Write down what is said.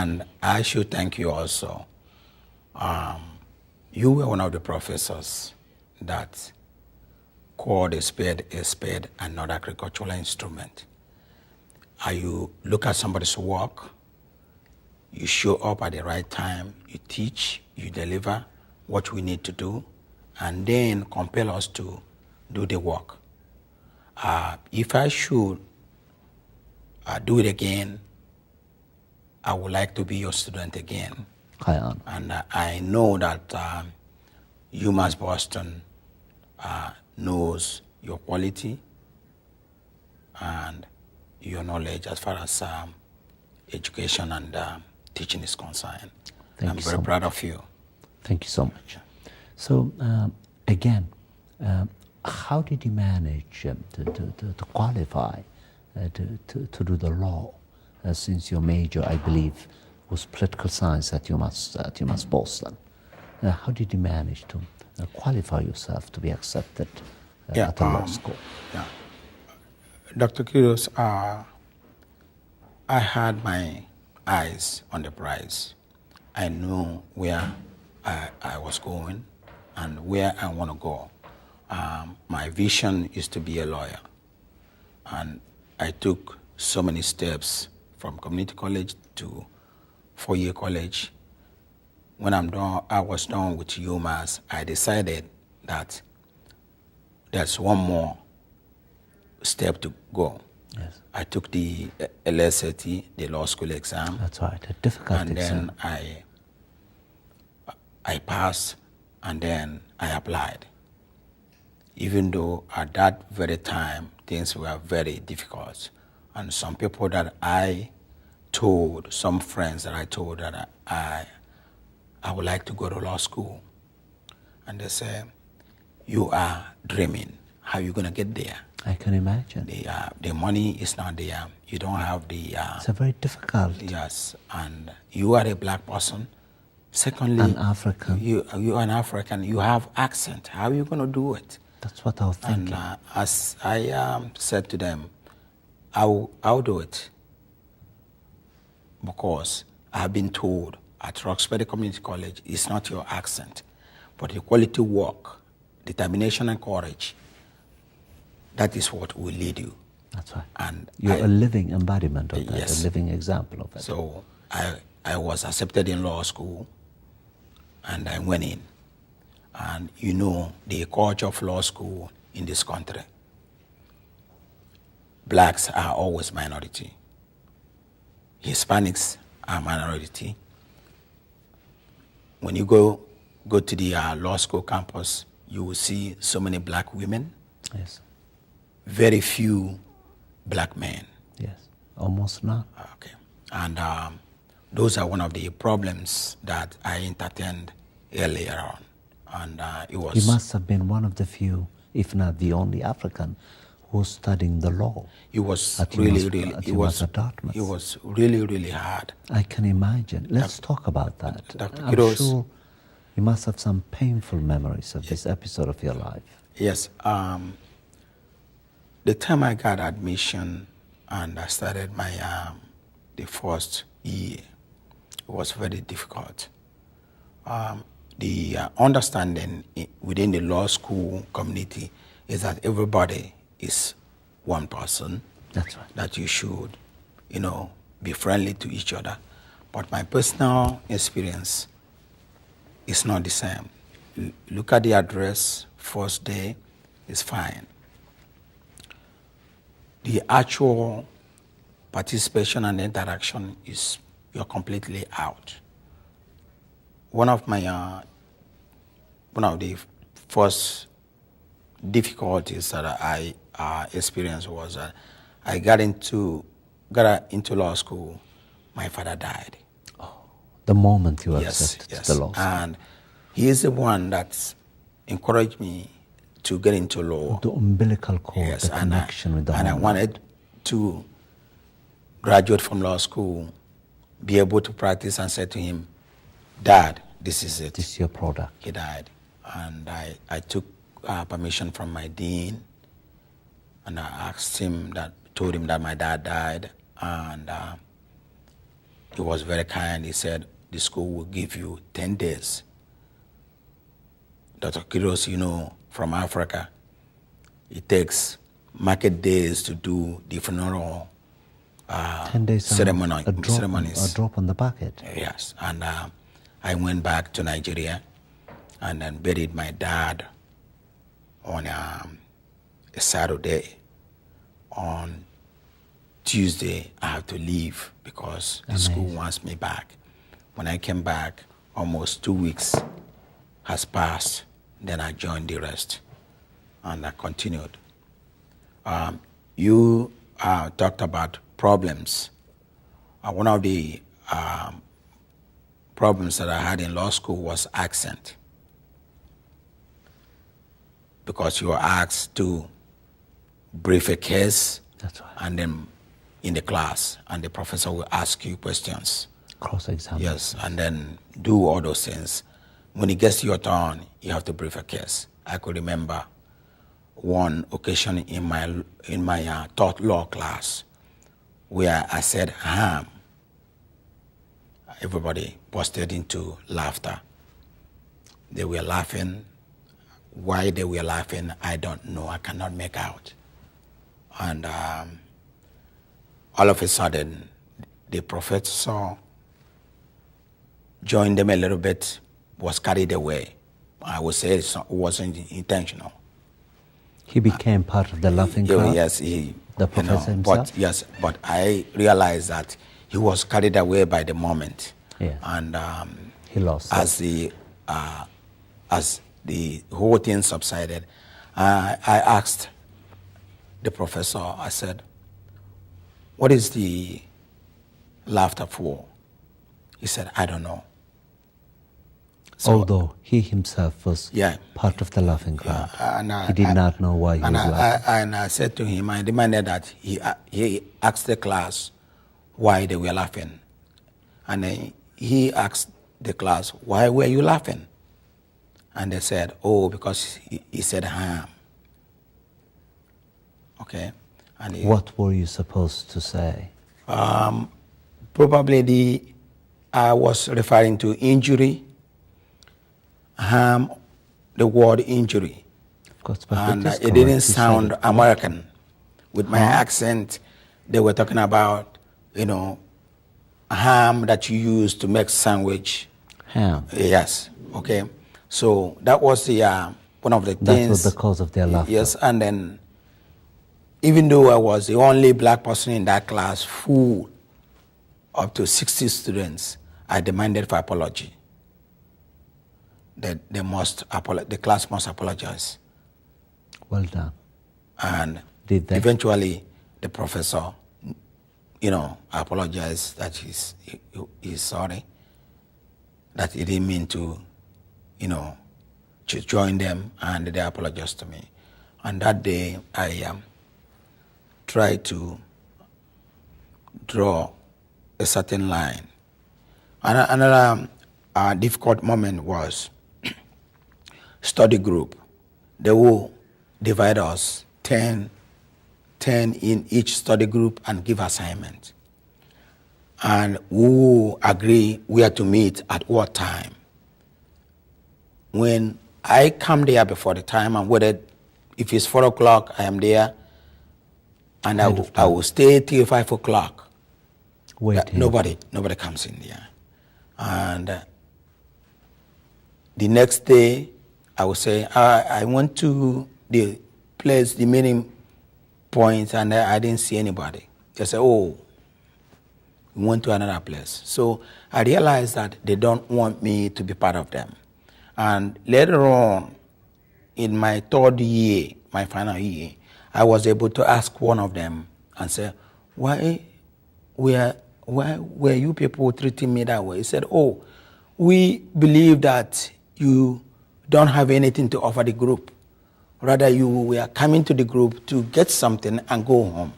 And I should thank you also. You were one of the professors that called a spade and not agricultural instrument. You look at somebody's work, you show up at the right time, you teach, you deliver what we need to do, and then compel us to do the work. If I should do it again, I would like to be your student again. And I know that UMass Boston knows your quality and your knowledge as far as education and teaching is concerned. I'm very proud of you. Thank you so much. So again, how did you manage to qualify to do the law, since your major, I believe, was political science at UMass Boston? How did you manage to qualify yourself to be accepted at the law school? Yeah. Dr. Kiros, I had my eyes on the prize. I knew where I was going and where I want to go. My vision is to be a lawyer. And I took so many steps from community college to four-year college. When I was done with UMass, I decided that there's one more step to go. Yes. I took the LSAT, the law school exam. That's right, a difficult exam. And then I passed, and then I applied. Even though at that very time, things were very difficult. And some people that I told, some friends that I told that I would like to go to law school. And they say, you are dreaming. How are you going to get there? I can imagine. The money is not there. You don't have the... it's a very difficult... Yes, and you are a black person. Secondly... An African. You are an African. You have accent. How are you going to do it? That's what I was thinking. And as I said to them, I'll do it. Because I have been told at Roxbury Community College, it's not your accent, but the quality work, determination and courage, that is what will lead you. That's right. And you're a living embodiment of that, yes. A living example of it. So I was accepted in law school, and I went in. And you know the culture of law school in this country. Blacks are always minority. Hispanics are minority. When you go to the law school campus, you will see so many black women. Yes. Very few black men. Yes, almost none. Okay. And those are one of the problems that I entertained earlier on. And it was... You must have been one of the few, if not the only African, who was studying the law. It was really hard. I can imagine. Let's talk about that. Dr. I'm sure you must have some painful memories of this episode of your life. Yes. The time I got admission and I started my the first year, it was very difficult. The understanding within the law school community is that everybody is one person. That's right. That you should, be friendly to each other. But my personal experience is not the same. Look at the address, first day is fine. The actual participation and interaction is, you're completely out. One of the first difficulties that I experienced was I got into law school. My father died. Oh, the moment you accepted the law school. And he is the one that encouraged me to get into law. The umbilical cord, the connection with the And I wanted to graduate from law school, be able to practice, and said to him, Dad, this is it. This is your product. He died. And I took permission from my dean, and I told him that my dad died, and he was very kind. He said, the school will give you 10 days. Dr. Kiros, you know, from Africa, it takes market days to do the funeral 10 days ceremonies. A drop on the bucket. Yes, and I went back to Nigeria and then buried my dad on a Saturday. On Tuesday, I have to leave because the school wants me back. When I came back, almost 2 weeks has passed. Then I joined the rest, and I continued. You talked about problems. One of the problems that I had in law school was accent, because you were asked to brief a case. That's right. And then in the class, and the professor will ask you questions. Cross-examine. Yes, and then do all those things. When it gets to your turn, you have to brief a case. I could remember one occasion in my taught law class where I said ham. Everybody busted into laughter. They were laughing. Why they were laughing, I don't know. I cannot make out. And all of a sudden, the professor joined them a little bit, was carried away. I would say it wasn't intentional. He became part of the laughing crowd? Yes, the professor himself? But I realized that he was carried away by the moment. Yeah. And he lost as the whole thing subsided, I asked the professor, I said, what is the laughter for? He said, I don't know. So, although he himself was part of the laughing crowd, he did not know why he was laughing. And I said to him, I demanded that he asked the class why they were laughing. And he asked the class, why were you laughing? And they said, oh, because he said ham. Okay. And what were you supposed to say? Probably I was referring to injury, harm, the word injury. Of course, but and it didn't sound American. With my accent, they were talking about, ham that you use to make sandwich. Ham. Yes. Okay. So that was the one of the things. That was the cause of their laughter. Yes, and then even though I was the only black person in that class, full up to 60 students, I demanded for apology. That the class must apologize. Well done. And did they? Eventually, the professor, apologized that he's sorry, that he didn't mean to join them, and they apologized to me. And that day, I tried to draw a certain line. Another difficult moment was study group. They will divide us 10 in each study group and give assignment. And we will agree where to meet at what time. When I come there before the time, and whether if it's 4 o'clock, I am there, and I will stay till 5 o'clock. Nobody comes in there. And the next day, I will say, I went to the place, the meeting point, and I didn't see anybody. They say, oh, we went to another place. So I realized that they don't want me to be part of them. And later on, in my third year, my final year, I was able to ask one of them and say, why were you people treating me that way? He said, oh, we believe that you don't have anything to offer the group. Rather, you were coming to the group to get something and go home.